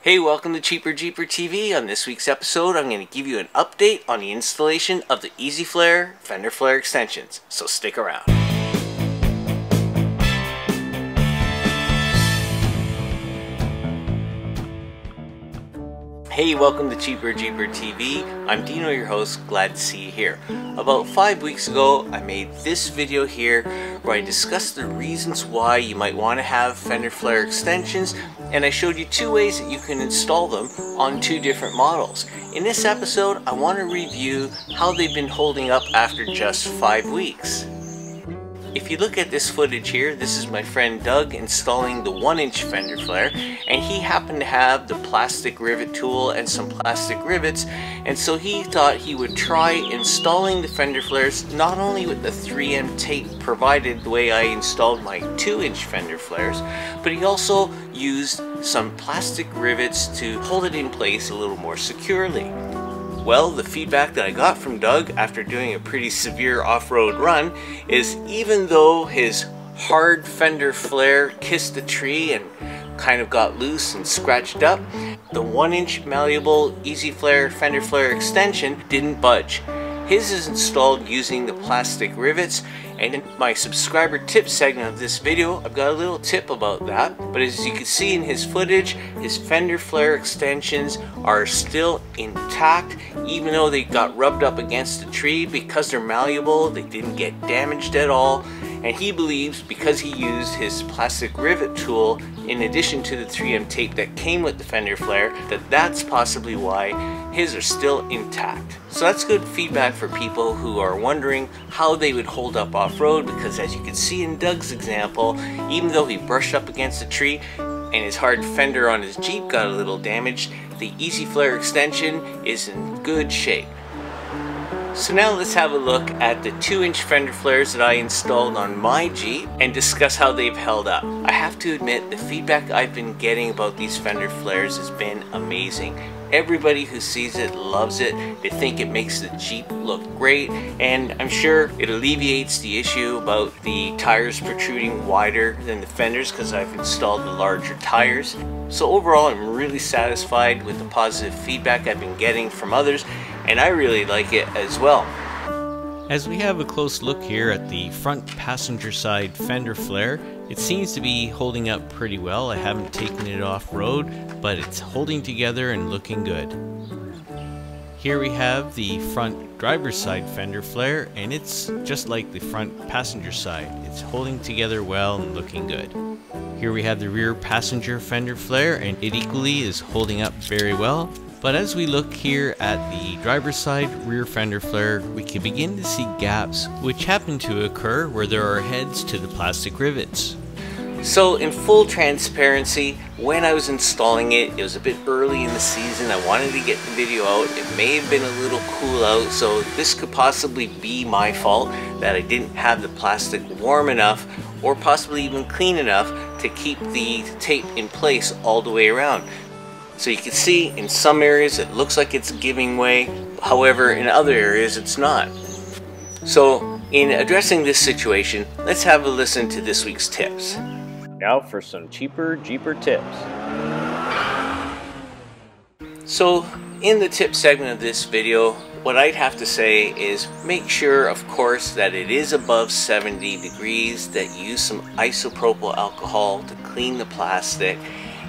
Hey, welcome to Cheaper Jeeper TV. On this week's episode, I'm going to give you an update on the installation of the EZ Flares Fender Flare extensions, so stick around. Hey, welcome to Cheaper Jeeper TV. I'm Dino, your host. Glad to see you here. About 5 weeks ago, I made this video here where I discussed the reasons why you might want to have Fender Flare extensions, and I showed you two ways that you can install them on two different models. In this episode, I want to review how they've been holding up after just 5 weeks. If you look at this footage here, this is my friend Doug installing the 1-inch Fender Flare, and he happened to have the plastic rivet tool and some plastic rivets, and so he thought he would try installing the Fender Flares not only with the 3M tape provided the way I installed my 2-inch Fender Flares, but he also used some plastic rivets to hold it in place a little more securely. Well, the feedback that I got from Doug after doing a pretty severe off-road run is even though his hard Fender Flare kissed the tree and kind of got loose and scratched up, the 1-inch malleable EZ Flares Fender Flare extension didn't budge. His is installed using the plastic rivets, and in my subscriber tip segment of this video, I've got a little tip about that. But as you can see in his footage, his Fender Flare extensions are still intact, even though they got rubbed up against the tree. Because they're malleable, they didn't get damaged at all. And he believes because he used his plastic rivet tool in addition to the 3M tape that came with the Fender Flare, that's possibly why his are still intact. So that's good feedback for people who are wondering how they would hold up off-road, because as you can see in Doug's example, even though he brushed up against a tree and his hard fender on his Jeep got a little damaged, the EZ Flare extension is in good shape. So now let's have a look at the 2-inch Fender Flares that I installed on my Jeep and discuss how they've held up. I have to admit, the feedback I've been getting about these Fender Flares has been amazing. Everybody who sees it loves it. They think it makes the Jeep look great, and I'm sure it alleviates the issue about the tires protruding wider than the fenders because I've installed the larger tires. So overall, I'm really satisfied with the positive feedback I've been getting from others, and I really like it as well. As we have a close look here at the front passenger side Fender Flare, it seems to be holding up pretty well. I haven't taken it off-road, but it's holding together and looking good. Here we have the front driver's side Fender Flare, and it's just like the front passenger side. It's holding together well and looking good. Here we have the rear passenger Fender Flare, and it equally is holding up very well. But as we look here at the driver's side rear Fender Flare, we can begin to see gaps which happen to occur where there are heads to the plastic rivets. So in full transparency, when I was installing it, it was a bit early in the season. I wanted to get the video out. It may have been a little cool out, so this could possibly be my fault that I didn't have the plastic warm enough or possibly even clean enough to keep the tape in place all the way around. So you can see in some areas it looks like it's giving way, however in other areas it's not. So in addressing this situation, let's have a listen to this week's tips. Now for some cheaper Jeeper tips. So in the tip segment of this video, what I'd have to say is make sure, of course, that it is above 70 degrees, that you use some isopropyl alcohol to clean the plastic,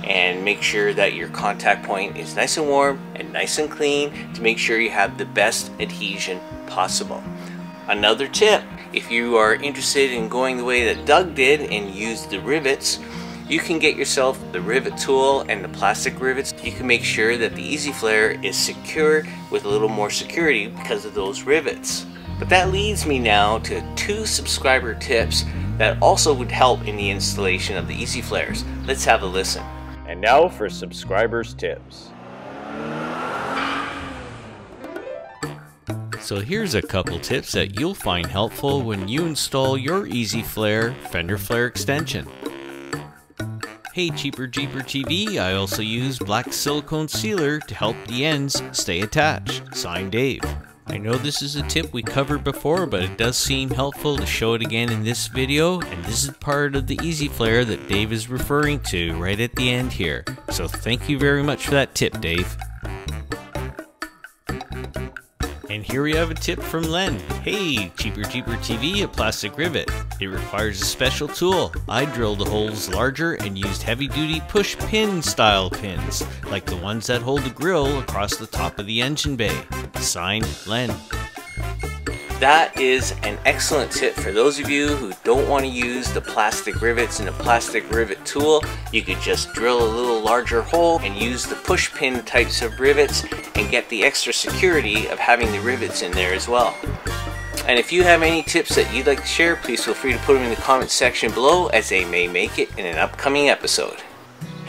and make sure that your contact point is nice and warm and nice and clean to make sure you have the best adhesion possible. Another tip, if you are interested in going the way that Doug did and use the rivets, you can get yourself the rivet tool and the plastic rivets. You can make sure that the EZ Flare is secure with a little more security because of those rivets. But that leads me now to 2 subscriber tips that also would help in the installation of the EZ Flares. Let's have a listen. And now for subscribers tips. So here's a couple tips that you'll find helpful when you install your EZ Flares Fender Flare extension. Hey Cheaper Jeeper TV, I also use black silicone sealer to help the ends stay attached. Signed, Dave. I know this is a tip we covered before, but it does seem helpful to show it again in this video, and this is part of the EZ Flare that Dave is referring to right at the end here. So thank you very much for that tip, Dave. And here we have a tip from Len. Hey, Cheaper TV, a plastic rivet. It requires a special tool. I drilled the holes larger and used heavy duty push pin style pins, like the ones that hold the grill across the top of the engine bay. Signed, Len. That is an excellent tip for those of you who don't want to use the plastic rivets in a plastic rivet tool. You could just drill a little larger hole and use the push pin types of rivets and get the extra security of having the rivets in there as well. And if you have any tips that you'd like to share, please feel free to put them in the comments section below, as they may make it in an upcoming episode.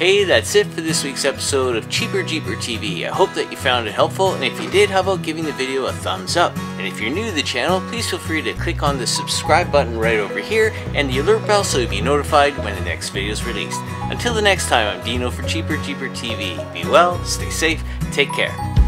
Hey, that's it for this week's episode of Cheaper TV. I hope that you found it helpful, and if you did, how about giving the video a thumbs up? And if you're new to the channel, please feel free to click on the subscribe button right over here and the alert bell so you'll be notified when the next video is released. Until the next time, I'm Dino for Cheaper TV. Be well, stay safe, take care.